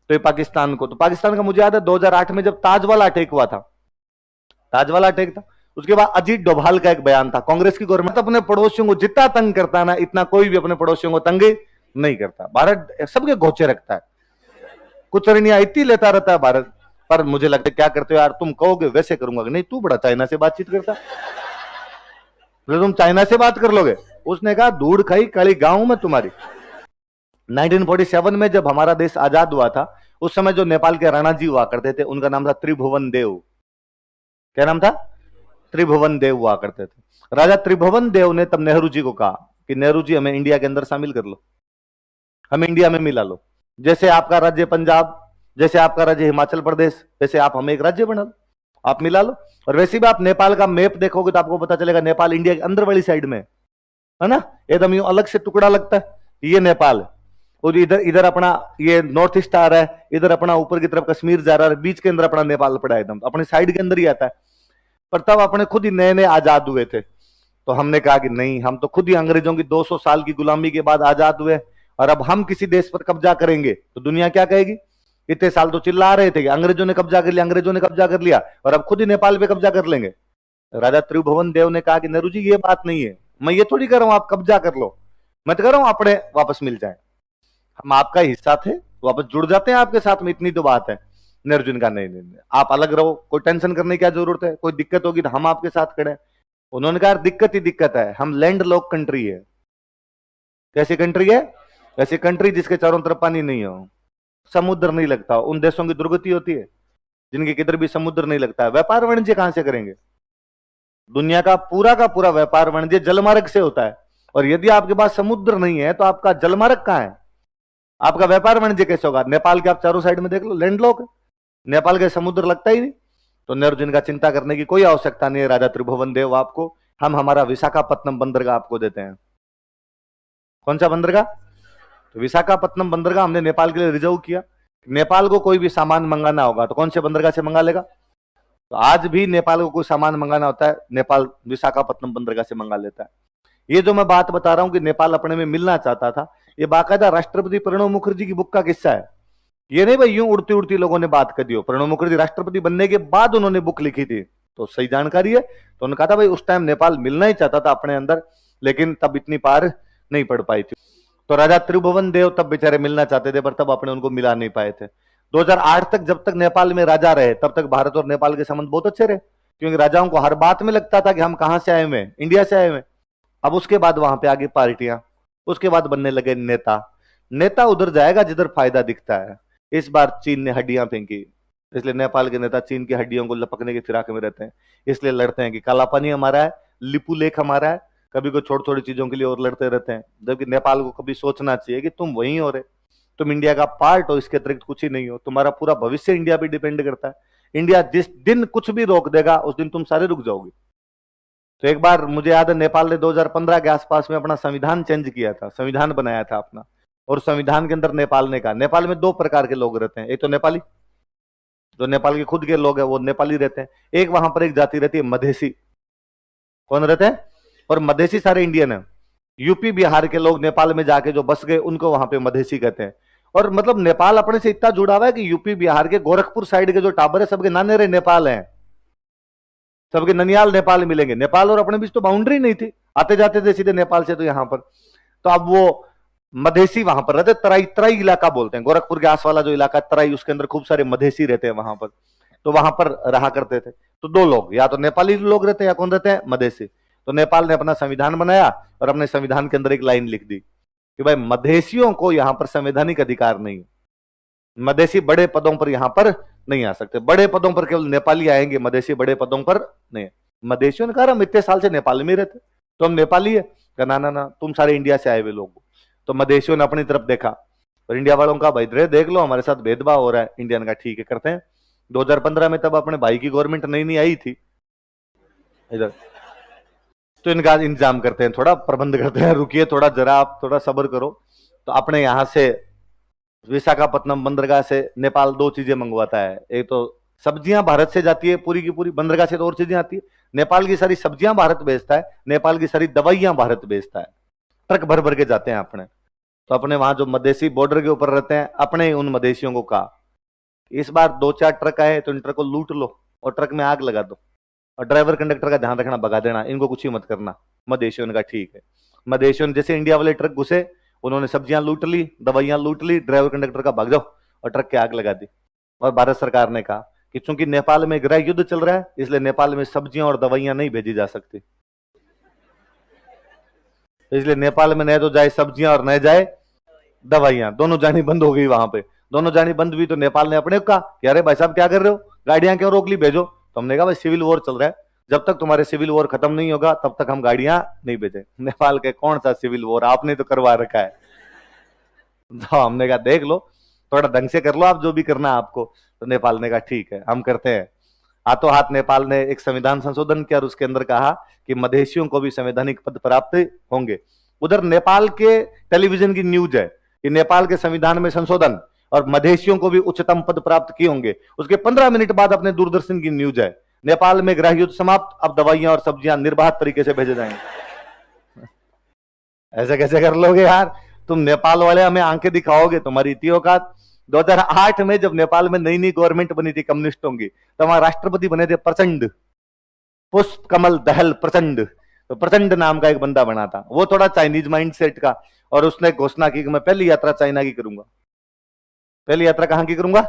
तो ये पाकिस्तान को, तो पाकिस्तान का मुझे याद है 2008 में जब ताजवाला अटैक हुआ था, ताजवाला अटैक था, उसके बाद अजीत डोभाल का एक बयान था, कांग्रेस की गवर्नमेंट अपने पड़ोसियों को जितना तंग करता है ना, इतना कोई भी अपने पड़ोसियों को तंग नहीं करता। भारत सबके घोचे रखता है, कुछ रणिया इतनी लेता रहता है भारत। पर मुझे लगता है क्या करते हो यार, तुम कहोगे वैसे करूंगा, नहीं तू बड़ा चाइना से बातचीत करता, तो तुम चाइना से बात कर लोगे। उसने कहा धूड़ खाई काली गांव में तुम्हारी। 1947 में जब हमारा देश आजाद हुआ था, उस समय जो नेपाल के राणा जी हुआ करते थे, उनका नाम था त्रिभुवन देव। क्या नाम था? त्रिभुवन देव हुआ करते थे। राजा त्रिभुवन देव ने तब नेहरू जी को कहा कि नेहरू जी हमें इंडिया के अंदर शामिल कर लो, हमें इंडिया में मिला लो, जैसे आपका राज्य पंजाब, जैसे आपका राज्य हिमाचल प्रदेश, वैसे आप हमें एक राज्य बना लो, आप मिला लो। और वैसे भी आप नेपाल का मैप देखोगे तो आपको पता चलेगा नेपाल इंडिया के अंदर वाली साइड में है ना, एकदम यूं अलग से टुकड़ा लगता है, ये नेपाल है। और इधर इधर अपना ये नॉर्थ ईस्ट आ रहा है, इधर अपना ऊपर की तरफ कश्मीर जा रहा है, बीच के अंदर अपना नेपाल पड़ा है, एकदम अपनी साइड के अंदर ही आता है। पर तब अपने खुद ही नए नए आजाद हुए थे, तो हमने कहा कि नहीं, हम तो खुद ही अंग्रेजों की 200 साल की गुलामी के बाद आजाद हुए, और अब हम किसी देश पर कब्जा करेंगे तो दुनिया क्या कहेगी? इतने साल तो चिल्ला रहे थे कि अंग्रेजों ने कब्जा कर लिया, अंग्रेजों ने कब्जा कर लिया, और अब खुद ही नेपाल पे कब्जा कर लेंगे। राजा त्रिभुवन देव ने कहा कि नेहरू जी ये बात नहीं है, मैं ये थोड़ी कर रहा हूं आप कब्जा कर लो, मैं तो कर रहा हूं अपने वापस मिल जाए, हम आपका हिस्सा थे, वापस जुड़ जाते हैं आपके साथ में, इतनी तो बात है। नेहरू जी ने कहा नहीं नहीं नहीं, आप अलग रहो, कोई टेंशन करने की क्या जरूरत है, कोई दिक्कत होगी तो हम आपके साथ खड़े हैं। उन्होंने कहा दिक्कत ही दिक्कत है, हम लैंड लॉक कंट्री है। कैसी कंट्री है? ऐसी कंट्री जिसके चारों तरफ पानी नहीं हो, समुद्र नहीं लगता, उन देशों की दुर्गति होती है जिनके किधर भी समुद्र नहीं लगता है। व्यापार वाणिज्य कहां से करेंगे? दुनिया का पूरा व्यापार वाणिज्य जलमार्ग से होता है, और यदि आपके पास समुद्र नहीं है तो आपका जलमार्ग कहां है? आपका व्यापार वाणिज्य कैसे होगा? नेपाल के आप चारों साइड में देख लो, लैंडलॉक है, नेपाल के समुद्र लगता ही नहीं। तो नेहरू जी का चिंता करने की कोई आवश्यकता नहीं है राजा त्रिभुवन देव, आपको हम हमारा विशाखापत्तनम बंदरगाह आपको देते हैं। कौन सा बंदरगाह? तो विशाखापत्तनम बंदरगाह हमने नेपाल के लिए रिजर्व किया। नेपाल को कोई भी सामान मंगाना होगा तो कौन से बंदरगाह से मंगा लेगा? तो आज भी नेपाल को कोई सामान मंगाना होता है, नेपाल विशाखापत्तनम बंदरगाह से मंगा लेता है। ये जो मैं बात बता रहा हूं कि नेपाल अपने में मिलना चाहता था, ये बाकायदा राष्ट्रपति प्रणब मुखर्जी की बुक का किस्सा है। ये नहीं भाई यूं उड़ती उड़ती लोगों ने बात कर दी हो। प्रणब मुखर्जी राष्ट्रपति बनने के बाद उन्होंने बुक लिखी थी, तो सही जानकारी है। तो उन्होंने कहा था भाई उस टाइम नेपाल मिलना ही चाहता था अपने अंदर, लेकिन तब इतनी पार नहीं पड़ पाई थी। तो राजा त्रिभुवन देव तब बेचारे मिलना चाहते थे, पर तब अपने उनको मिला नहीं पाए थे। 2008 तक जब तक नेपाल में राजा रहे, तब तक भारत और नेपाल के संबंध बहुत अच्छे रहे, क्योंकि राजाओं को हर बात में लगता था कि हम कहां से आए हुए हैं, इंडिया से आए हुए हैं। अब उसके बाद वहां पे आगे पार्टियां, उसके बाद बनने लगे नेता। नेता उधर जाएगा जिधर फायदा दिखता है। इस बार चीन ने हड्डियां फेंकी, इसलिए नेपाल के नेता चीन की हड्डियों को लपकने की फिराक में रहते हैं, इसलिए लड़ते हैं कि काला पानी हमारा है, लिपू लेक हमारा है, कभी कोई छोटी छोटी चीजों के लिए और लड़ते रहते हैं। जबकि नेपाल को कभी सोचना चाहिए कि तुम वहीं हो रहे, तुम इंडिया का पार्ट हो, इसके अतिरिक्त कुछ ही नहीं हो, तुम्हारा पूरा भविष्य इंडिया पे डिपेंड करता है। इंडिया जिस दिन कुछ भी रोक देगा उस दिन तुम सारे रुक जाओगे। तो एक बार मुझे याद है नेपाल ने 2015 के आसपास में अपना संविधान चेंज किया था, संविधान बनाया था अपना, और संविधान के अंदर नेपाल ने कहा नेपाल में 2 प्रकार के लोग रहते हैं, एक तो नेपाली, जो नेपाल के खुद के लोग हैं वो नेपाली रहते हैं, एक वहां पर एक जाति रहती है मधेसी। कौन रहते हैं? और मधेसी सारे इंडियन है। यूपी बिहार के लोग नेपाल में जाके जो बस गए उनको वहां पे मधेसी कहते हैं। और मतलब नेपाल अपने से इतना जुड़ा हुआ है कि यूपी बिहार के गोरखपुर साइड के जो टाबर है सबके नाने रे नेपाल हैं, सबके ननियाल नेपाल मिलेंगे। नेपाल और अपने बीच तो बाउंड्री नहीं थी, आते जाते थे सीधे नेपाल से तो यहां पर। तो अब वो मधेसी वहां पर रहते, तराई तराई इलाका बोलते हैं, गोरखपुर के आस वाला जो इलाका तराई, उसके अंदर खूब सारे मधेसी रहते हैं वहां पर। तो वहां पर रहा करते थे। तो 2 लोग, या तो नेपाली लोग रहते हैं या कौन रहते हैं? मधेसी। तो नेपाल ने अपना संविधान बनाया और अपने संविधान के अंदर एक लाइन लिख दी कि भाई मधेसियों को यहां पर संवैधानिक अधिकार नहीं, मधेसी बड़े पदों पर यहां पर नहीं आ सकते, बड़े पदों पर केवल नेपाली आएंगे, मधेसी बड़े पदों पर नहीं। मधेसियों ने कहा हम इतने साल से नेपाल में रहते, तो हम नेपाली है। ना ना ना, तुम सारे इंडिया से आए हुए लोग। तो मधेसियों ने अपनी तरफ देखा और इंडिया वालों का भाई रे देख लो हमारे साथ भेदभाव हो रहा है। इंडियन का ठीक है करते हैं। 2015 में तब अपने भाई की गवर्नमेंट नई नई आई थी इधर, तो इनका इंतजाम करते हैं, थोड़ा प्रबंध करते हैं, रुकिए थोड़ा, जरा आप थोड़ा सब्र करो। तो अपने यहां से विशाखापत्तनम बंदरगाह से नेपाल 2 चीजें मंगवाता है, एक तो सब्जियां भारत से जाती है पूरी की पूरी, बंदरगाह से तो और चीजें आती है। नेपाल की सारी सब्जियां भारत भेजता है, नेपाल की सारी दवाइयां भारत भेजता है, ट्रक भर भर के जाते हैं अपने। तो अपने वहां जो मधेसी बॉर्डर के ऊपर रहते हैं, अपने उन मधेसियों को कहा इस बार 2-4 ट्रक आए तो इन ट्रक को लूट लो और ट्रक में आग लगा दो और ड्राइवर कंडक्टर का ध्यान रखना, भगा देना, इनको कुछ ही मत करना। मधेसियों ने कहा ठीक है। मधेसियों ने जैसे इंडिया वाले ट्रक घुसे, उन्होंने सब्जियां लूट ली, दवाइयां लूट ली, ड्राइवर कंडक्टर का भाग जाओ और ट्रक की आग लगा दी। और भारत सरकार ने कहा कि चूंकि नेपाल में गृह युद्ध चल रहा है, इसलिए नेपाल में सब्जियां और दवाइयां नहीं भेजी जा सकती, इसलिए नेपाल में न तो जाए सब्जियां और न जाए दवाइयां, दोनों जानी बंद हो गई। वहां पे दोनों जानी बंद हुई तो नेपाल ने अपने को कहा कि अरे भाई साहब क्या कर रहे हो, गाड़ियां क्यों रोक ली, भेजो। तो हमने कहा भाई सिविल वॉर चल रहा है, जब तक तुम्हारे सिविल वॉर खत्म नहीं होगा तब तक हम गाड़ियां नहीं भेजे। नेपाल के कौन सा सिविल वॉर, आपने तो करवा रखा है। तो हमने कहा देख लो, थोड़ा ढंग से कर लो आप जो भी करना है आपको। तो नेपाल ने कहा ठीक है हम करते हैं। हाथों हाथ नेपाल ने एक संविधान संशोधन किया और उसके अंदर कहा कि मधेसियों को भी संवैधानिक पद प्राप्त होंगे। उधर नेपाल के टेलीविजन की न्यूज है कि नेपाल के संविधान में संशोधन और मधेसियों को भी उच्चतम पद प्राप्त किए होंगे। उसके 15 मिनट बाद अपने दूरदर्शन की न्यूज है नेपाल में गृह युद्ध समाप्त, अब दवाइयां और सब्जियां निर्बाध तरीके से भेजे जाएंगे। ऐसे कैसे कर लोगे यार, तुम नेपाल वाले हमें आंखें दिखाओगे, तुम्हारी इतनी औकात। 2008 में जब नेपाल में नई नई गवर्नमेंट बनी थी कम्युनिस्टों की, तो वहां राष्ट्रपति बने थे प्रचंड, पुष्प कमल दहल प्रचंड। तो प्रचंड नाम का एक बंदा बना था, वो थोड़ा चाइनीज माइंड सेट का, और उसने घोषणा की कि मैं पहली यात्रा चाइना की करूंगा। पहली यात्रा कहां की करूंगा,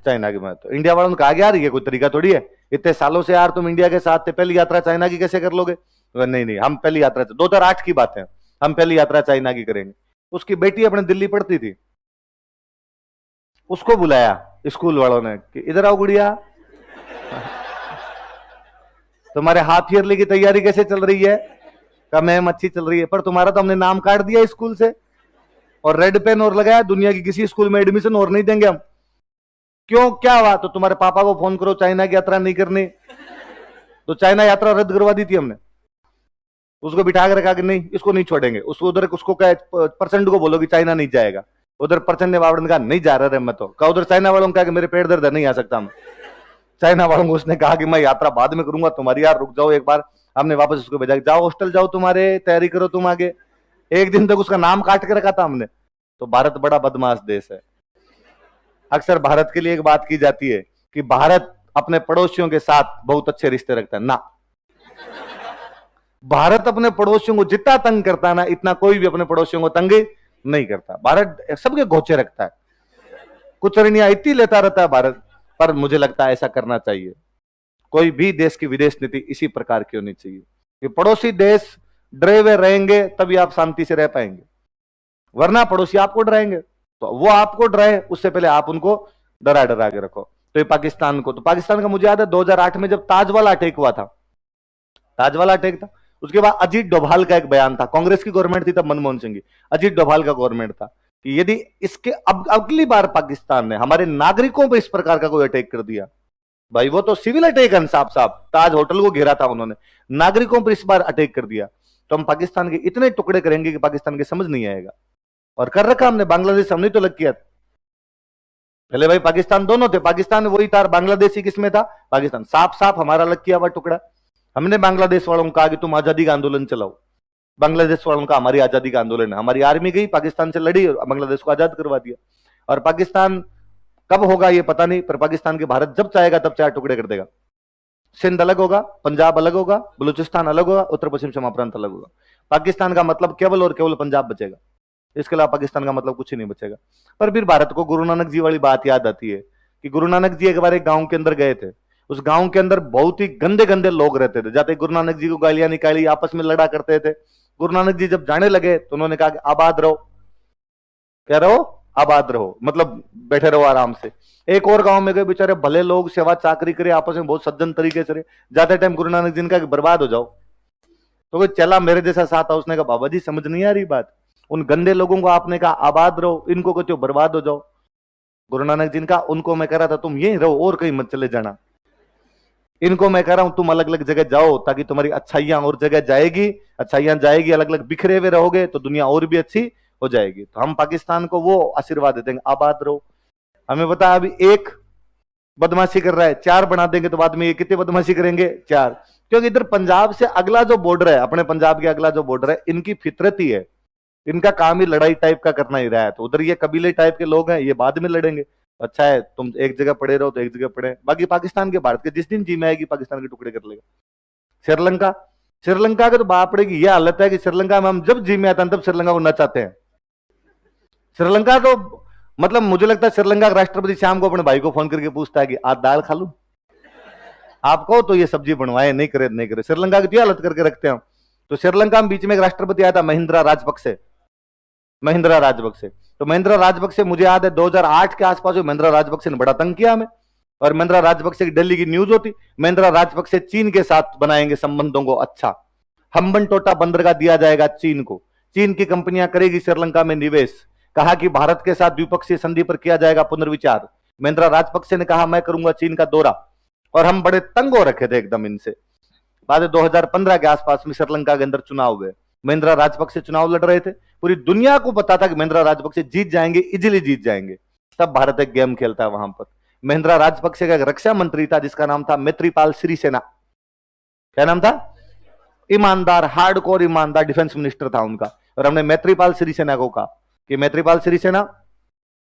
चाइना की। मैं तो इंडिया वालों ने कहा यार ये कोई तरीका थोड़ी है, इतने सालों से यार तुम इंडिया के साथ थे, पहली यात्रा चाइना की कैसे कर लोगे। तो नहीं नहीं हम पहली यात्रा, 2008 की बात है, हम पहली यात्रा चाइना की करेंगे। उसकी बेटी अपने दिल्ली पढ़ती थी, उसको बुलाया स्कूल वालों ने कि इधर आओ गुड़िया, तुम्हारे हाफ ईयरली की तैयारी कैसे चल रही है। कहा मैम अच्छी चल रही है, पर तुम्हारा तो हमने नाम काट दिया स्कूल से और रेड पेन और लगाया, दुनिया की किसी स्कूल में एडमिशन और नहीं देंगे हम। क्यों क्या हुआ, तो तुम्हारे पापा को फोन करो चाइना की यात्रा नहीं करनी। तो चाइना यात्रा रद्द करवा दी थी हमने, उसको बिठा कर रखा कि नहीं इसको नहीं छोड़ेंगे। उसको उधर उसको कहा प्रचंड को बोलो कि चाइना नहीं जाएगा। उधर प्रचंड ने बावड़ ने कहा नहीं जा रहा मैं तो। कहा उधर चाइना वालों ने कहा कि मेरे पेट दर्द है नहीं आ सकता मैं। चाइना वालों को उसने कहा कि मैं यात्रा बाद में करूंगा तुम्हारी, यार रुक जाओ एक बार। हमने वापस उसको भेजा, जाओ हॉस्टल जाओ, तुम्हारे तैयारी करो तुम आगे। एक दिन तक उसका नाम काट के रखा था हमने। तो भारत बड़ा बदमाश देश है। अक्सर भारत के लिए एक बात की जाती है कि भारत अपने पड़ोसियों के साथ बहुत अच्छे रिश्ते रखता है, ना भारत अपने पड़ोसियों को जितना तंग करता है ना, इतना कोई भी अपने पड़ोसियों को तंग नहीं करता। भारत सबके घोचे रखता है, कुछ रणियां इतनी लेता रहता है भारत। पर मुझे लगता है ऐसा करना चाहिए, कोई भी देश की विदेश नीति इसी प्रकार की होनी चाहिए कि पड़ोसी देश डरे हुए रहेंगे तभी आप शांति से रह पाएंगे, वरना पड़ोसी आपको डराएंगे। तो वो आपको डराए उससे पहले आप उनको डरा डरा के रखो। तो ये पाकिस्तान को, तो पाकिस्तान का मुझे याद है 2008 में जब ताज वाला अटैक हुआ था, ताज वाला अटैक था, उसके बाद अजीत डोभाल का एक बयान था, कांग्रेस की गवर्नमेंट थी तब, मनमोहन सिंह की, अजीत डोभाल का गवर्नमेंट था कि यदि इसके अब अगली बार पाकिस्तान ने हमारे नागरिकों पर इस प्रकार का कोई अटैक कर दिया, भाई वो तो सिविल अटैक है साफ साफ, ताज होटल को घेरा था उन्होंने, नागरिकों पर इस बार अटैक कर दिया तो हम पाकिस्तान के इतने टुकड़े करेंगे कि पाकिस्तान के समझ नहीं आएगा। और कर रखा हमने, बांग्लादेश हमने तो लग किया। पहले भाई पाकिस्तान दोनों थे, पाकिस्तान वही था, बांग्लादेशी किसमें था, पाकिस्तान। साफ साफ हमारा लग किया हुआ टुकड़ा। हमने बांग्लादेश वालों को कहा कि तुम आजादी का आंदोलन चलाओ, बांग्लादेश वालों का हमारी आजादी का आंदोलन है। हमारी आर्मी गई पाकिस्तान से लड़ी और बांग्लादेश को आजाद करवा दिया। और पाकिस्तान कब होगा ये पता नहीं, पर पाकिस्तान के भारत जब चाहेगा तब 4 टुकड़े कर देगा। सिंध अलग होगा, पंजाब अलग होगा, बलूचिस्तान अलग होगा, उत्तर पश्चिम सीमा प्रांत अलग होगा। पाकिस्तान का मतलब केवल और केवल पंजाब बचेगा, इसके अलावा पाकिस्तान का मतलब कुछ ही नहीं बचेगा। पर फिर भारत को गुरु नानक जी वाली बात याद आती है कि गुरु नानक जी एक बार एक गांव के अंदर गए थे, उस गांव के अंदर बहुत ही गंदे गंदे लोग रहते थे, जाते गुरु नानक जी को गालियां निकाली, आपस में लड़ा करते थे। गुरु नानक जी जब जाने लगे तो उन्होंने कहा कि आबाद रहो, कह रहे हो आबाद रहो, मतलब बैठे रहो आराम से। एक और गांव में गए, बेचारे भले लोग सेवा चाकरी करे, आपस में बहुत सज्जन तरीके से रहे। जाते टाइम गुरु नानक जी ने कहा कि बर्बाद हो जाओ। तो कोई चला मेरे जैसा साथ था, उसने कहा बाबा जी समझ नहीं आ रही बात, उन गंदे लोगों को आपने कहा आबाद रहो, इनको कहते हो बर्बाद हो जाओ। गुरु नानक जी ने कहा उनको मैं कह रहा था तुम यहीं रहो और कहीं मत चले जाना, इनको मैं कह रहा हूं तुम अलग अलग जगह जाओ ताकि तुम्हारी अच्छाइयां और जगह जाएगी, अच्छाइयां जाएगी, अलग अलग बिखरे हुए रहोगे तो दुनिया और भी अच्छी हो जाएगी। तो हम पाकिस्तान को वो आशीर्वाद देते हैं, आबाद रहो। हमें पता अभी एक बदमाशी कर रहा है, 4 बना देंगे तो बाद में ये कितने बदमाशी करेंगे, 4। क्योंकि इधर पंजाब से अगला जो बॉर्डर है, अपने पंजाब के अगला जो बॉर्डर है, इनकी फितरत ही है इनका काम ही लड़ाई टाइप का करना ही रहा है। तो उधर ये कबीले टाइप के लोग हैं, ये बाद में लड़ेंगे। अच्छा है तुम एक जगह पड़े रहो तो एक जगह पड़े, बाकी पाकिस्तान के भारत के जिस दिन जी में आएगी पाकिस्तान के टुकड़े कर लेगा। श्रीलंका, श्रीलंका के तो बापड़े की यह हालत है कि श्रीलंका में हम जब जी में आते हैं तब श्रीलंका को नचाते हैं। श्रीलंका तो मतलब मुझे लगता है श्रीलंका का राष्ट्रपति शाम को अपने भाई को फोन करके पूछता है कि आज दाल खा लूं आपको, तो ये सब्जी बनवाए, नहीं करे नहीं करे। श्रीलंका की हालत करके रखते हैं। तो श्रीलंका में बीच में एक राष्ट्रपति आया था महिंद्रा राजपक्षे, महिंद्रा राजपक्षे। तो महिंद्रा राजपक्षे मुझे याद है 2008 के आसपास महिंद्रा राजपक्षे ने बड़ा तंग किया हमें। और महिंद्रा राजपक्षे की दिल्ली की न्यूज होती, महिंद्रा राजपक्षे चीन के साथ बनाएंगे संबंधों को अच्छा, हम्बनटोटा बंदरगाह दिया जाएगा चीन को, चीन की कंपनियां करेगी श्रीलंका में निवेश, कहा कि भारत के साथ द्विपक्षीय संधि पर किया जाएगा पुनर्विचार। महिंद्रा राजपक्षे ने कहा मैं करूंगा चीन का दौरा, और हम बड़े तंग हो रखे थे एकदम इनसे। बाद 2015 के आसपास में श्रीलंका के अंदर चुनाव हुए, महिंद्रा राजपक्षे चुनाव लड़ रहे थे, पूरी दुनिया को पता था कि महिंद्रा राजपक्षे जीत जाएंगे, इजीली जीत जाएंगे। तब भारत एक गेम खेलता है वहां पर। महिंद्रा राजपक्षे का एक रक्षा मंत्री था जिसका नाम था मैत्रीपाल सिरिसेना। क्या नाम था? ईमानदार, हार्डकोर ईमानदार डिफेंस मिनिस्टर था उनका। और हमने मैत्रीपाल सिरिसेना को कहा कि मैत्रीपाल सिरिसेना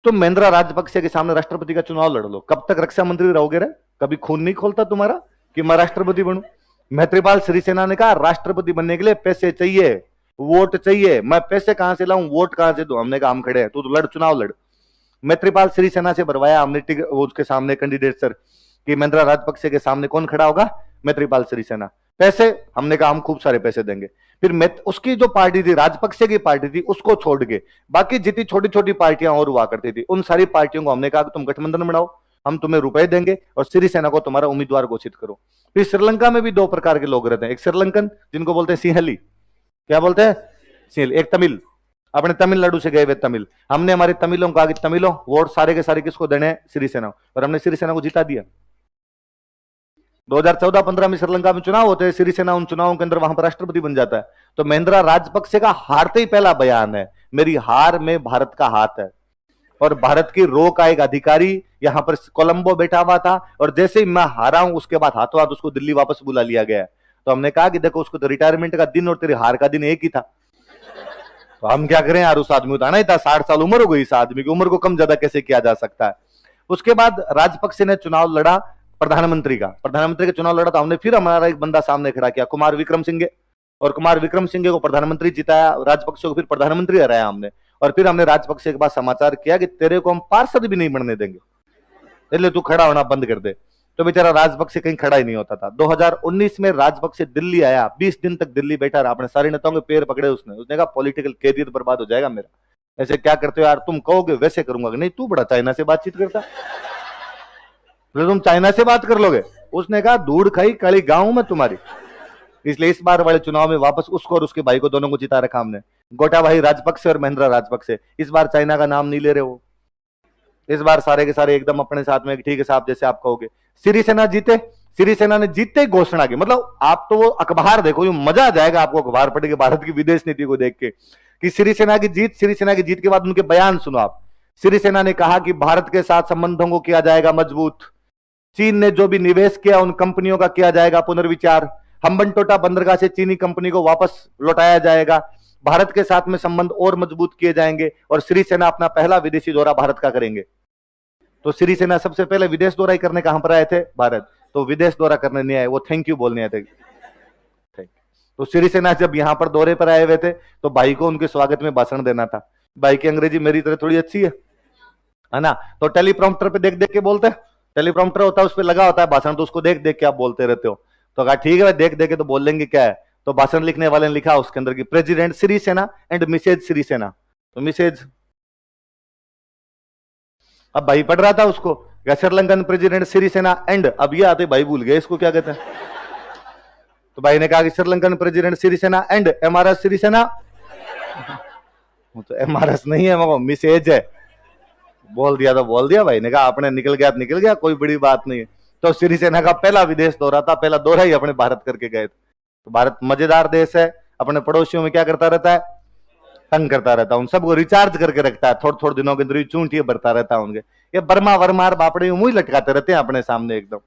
तुम महिंद्रा राजपक्षे के सामने राष्ट्रपति का चुनाव लड़ लो, कब तक रक्षा मंत्री रहोगे रे? कभी खून नहीं खोलता तुम्हारा कि मैं राष्ट्रपति बनूं? मैत्रीपाल सिरिसेना ने कहा राष्ट्रपति बनने के लिए पैसे चाहिए, वोट चाहिए, मैं पैसे कहां से लाऊं, वोट कहां से दूं? हमने कहा हम खड़े हैं, तू तो लड़, चुनाव लड़। मैत्रीपाल सिरिसेना से भरवाया हमने उसके सामने कैंडिडेट सर कि महिंद्रा राजपक्षे के सामने कौन खड़ा होगा? मैत्रीपाल सिरिसेना। पैसे, हमने कहा हम खूब सारे पैसे देंगे। फिर उसकी जो पार्टी थी, राजपक्षे की पार्टी थी, उसको छोड़ के बाकी जितनी छोटी छोटी पार्टियां और हुआ करती थी उन सारी पार्टियों को हमने कहा कि तुम गठबंधन बनाओ, हम तुम्हें रुपए देंगे और सिरिसेना को तुम्हारा उम्मीदवार घोषित करो। फिर श्रीलंका में भी दो प्रकार के लोग रहते हैं, एक श्रीलंकन जिनको बोलते हैं सिंहली, क्या बोलते हैं? सिंहली। एक तमिल, अपने तमिलनाडु से गए हुए तमिल। हमने हमारे तमिलों को कहा कि तमिलों वोट सारे के सारे किसको देने हैं? सिरिसेना। और हमने सिरिसेना को जिता दिया। 2014-15 में श्रीलंका में चुनाव होते हैं, सिरिसेना उन चुनावों के अंदर वहां पर राष्ट्रपति बन जाता है। तो महिंद्रा राजपक्षे का हारते ही पहला बयान है, मेरी हार में भारत का हाथ है। और भारत की रो का एक अधिकारी यहां पर कोलंबो बैठा हुआ था, और जैसे ही मैं हारा हूं उसके बाद हाथों हाथ उसको दिल्ली वापस बुला लिया गया। तो हमने कहा कि देखो उसको तो रिटायरमेंट का दिन और तेरी हार का दिन एक ही था, तो हम क्या करें यार, उस आदमी को तो आना ही था, 60 साल उम्र हो गई, इस आदमी की उम्र को कम ज्यादा कैसे किया जा सकता है। उसके बाद राजपक्षे ने चुनाव लड़ा प्रधानमंत्री का, प्रधानमंत्री का चुनाव लड़ा था हमने। फिर हमारा एक बंदा सामने खड़ा किया, कुमार विक्रम सिंघे, और कुमार विक्रम सिंघे को प्रधानमंत्री जिताया, राजपक्षे को फिर प्रधानमंत्री हराया हमने। और फिर हमने राजपक्षे के बाद समाचार किया कि तेरे को हम पार्षद भी नहीं बनने देंगे, इसलिए तू खड़ा होना बंद कर दे। तो बेचारा राजपक्षे कहीं खड़ा ही नहीं होता था। 2019 में राजपक्षे दिल्ली आया, 20 दिन तक दिल्ली बैठा रहा, अपने सारे नेताओं के पैर पकड़े उसने कहा पॉलिटिकल कैरियर बर्बाद हो जाएगा मेरा, ऐसे क्या करते हो यार, तुम कहोगे वैसे करूंगा। नहीं, तू बड़ा चाइना से बातचीत करता, तो तुम चाइना से बात कर लोगे? उसने कहा धूड़ खाई काली गांव में तुम्हारी। इसलिए इस बार वाले चुनाव में वापस उसको और उसके भाई को दोनों को जिता रखा हमने, गोटाबाई राजपक्षे और महिंद्रा राजपक्षे। इस बार चाइना का नाम नहीं ले रहे वो, इस बार सारे के सारे एकदम अपने साथ में, ठीक है साहब जैसे आप कहोगे। सिरिसेना जीते, सिरिसेना ने जीतते ही घोषणा की, मतलब आप तो वो अखबार देखो, ये मजा आ जाएगा आपको अखबार पढ़ के भारत की विदेश नीति को देख के कि सिरिसेना की जीत। सिरिसेना की जीत के बाद उनके बयान सुनो आप। सिरिसेना ने कहा कि भारत के साथ संबंधों को किया जाएगा मजबूत, चीन ने जो भी निवेश किया उन कंपनियों का किया जाएगा पुनर्विचार, हम्बनटोटा बंदरगाह से चीनी कंपनी को वापस लौटाया जाएगा, भारत के साथ में संबंध और मजबूत किए जाएंगे, और सिरिसेना अपना पहला विदेशी दौरा भारत का करेंगे। तो सिरिसेना सबसे पहले विदेश दौरा ही करने कहां पर आए थे? भारत। तो विदेश दौरा करने नहीं आए, वो थैंक यू बोलने आए थे। तो सिरिसेना जब यहां पर दौरे पर आए हुए थे तो भाई को उनके स्वागत में भाषण देना था। भाई की अंग्रेजी मेरी तरह थोड़ी अच्छी है ना, तो टेलीप्रॉम्प्टर पे देख देख के बोलते, टेलीप्रॉम्प्टर होता है उस पर लगा होता है भाषण, तो उसको देख देख के आप बोलते रहते हो। तो कहा ठीक है देख देख के तो बोल लेंगे क्या है। तो भाषण लिखने वाले ने लिखा उसके अंदर की president Sirisena and Mrs Sirisena, तो मिसेज। अब भाई पढ़ रहा था उसको, श्रीलंकन प्रेसिडेंट सिरिसेना एंड, अब ये आते भाई भूल गए इसको क्या कहते हैं। तो भाई ने कहा कि Sri Lankan president Sirisena and MRS Sirisena, तो एमआरएस नहीं है वो मिसेज है। बोल दिया तो बोल दिया, भाई ने कहा अपने निकल गया तो निकल गया, कोई बड़ी बात नहीं है। तो सिरिसेना का पहला विदेश दौरा था, पहला दौरा ही अपने भारत करके गए थे। तो भारत मजेदार देश है, अपने पड़ोसियों में क्या करता रहता है? तंग करता रहता है, उन सबको रिचार्ज करके रखता है, थोड़े थोड़े दिनों के अंदर चूंटियां भरता रहता है उनके। ये बर्मा वर्मार बापड़े मुंह लटकाते रहते हैं अपने सामने एकदम।